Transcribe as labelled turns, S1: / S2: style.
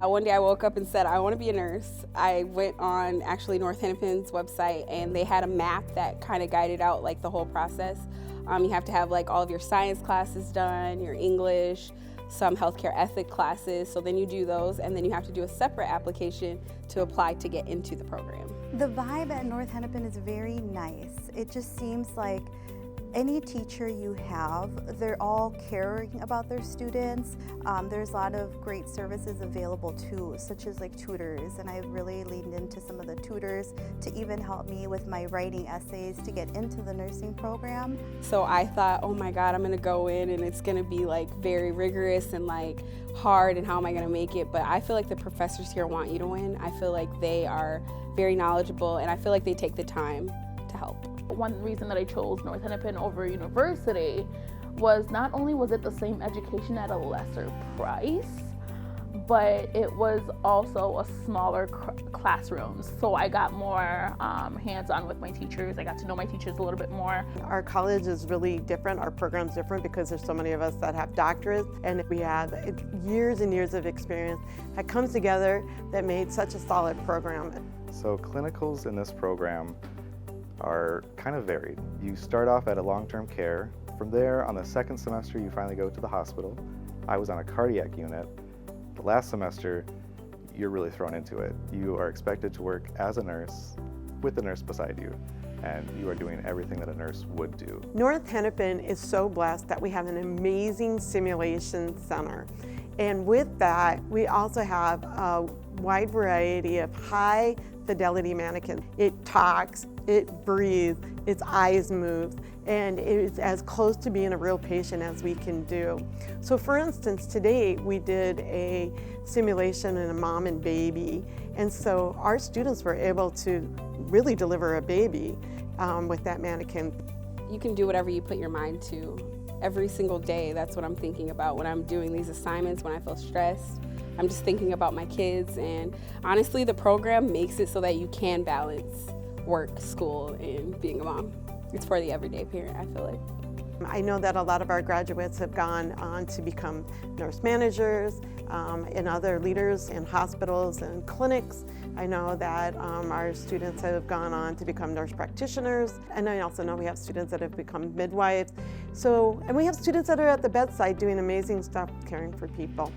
S1: One day I woke up and said, I want to be a nurse. I went on actually North Hennepin's website, and they had a map that kind of guided out like the whole process. You have to have like all of your science classes done, your English, some healthcare ethic classes. So then you do those, and then you have to do a separate application to apply to get into the program.
S2: The vibe at North Hennepin is very nice. It just seems like any teacher you have, they're all caring about their students. There's a lot of great services available too, such as like tutors, and I've really leaned into some of the tutors to even help me with my writing essays to get into the nursing program.
S1: So I thought, oh my God, I'm gonna go in and it's gonna be like very rigorous and like hard, and how am I gonna make it? But I feel like the professors here want you to win. I feel like they are very knowledgeable, and I feel like they take the time to help.
S3: One reason that I chose North Hennepin over university was not only was it the same education at a lesser price, but it was also a smaller classroom. So I got more hands-on with my teachers. I got to know my teachers a little bit more.
S4: Our college is really different. Our program's different because there's so many of us that have doctorates, and we have years and years of experience that comes together that made such a solid program.
S5: So clinicals in this program are kind of varied. You start off at a long-term care. From there, on the second semester, you finally go to the hospital. I was on a cardiac unit. The last semester, you're really thrown into it. You are expected to work as a nurse with the nurse beside you, and you are doing everything that a nurse would do.
S4: North Hennepin is so blessed that we have an amazing simulation center. And with that, we also have a wide variety of high fidelity mannequins. It talks, it breathes, its eyes move, and it is as close to being a real patient as we can do. So for instance, today we did a simulation in a mom and baby, and so our students were able to really deliver a baby with that mannequin.
S1: You can do whatever you put your mind to. Every single day, that's what I'm thinking about when I'm doing these assignments, when I feel stressed. I'm just thinking about my kids, and honestly, the program makes it so that you can balance work, school, and being a mom. It's for the everyday parent, I feel like.
S4: I know that a lot of our graduates have gone on to become nurse managers and other leaders in hospitals and clinics. I know that our students have gone on to become nurse practitioners, and I also know we have students that have become midwives. And we have students that are at the bedside doing amazing stuff, caring for people.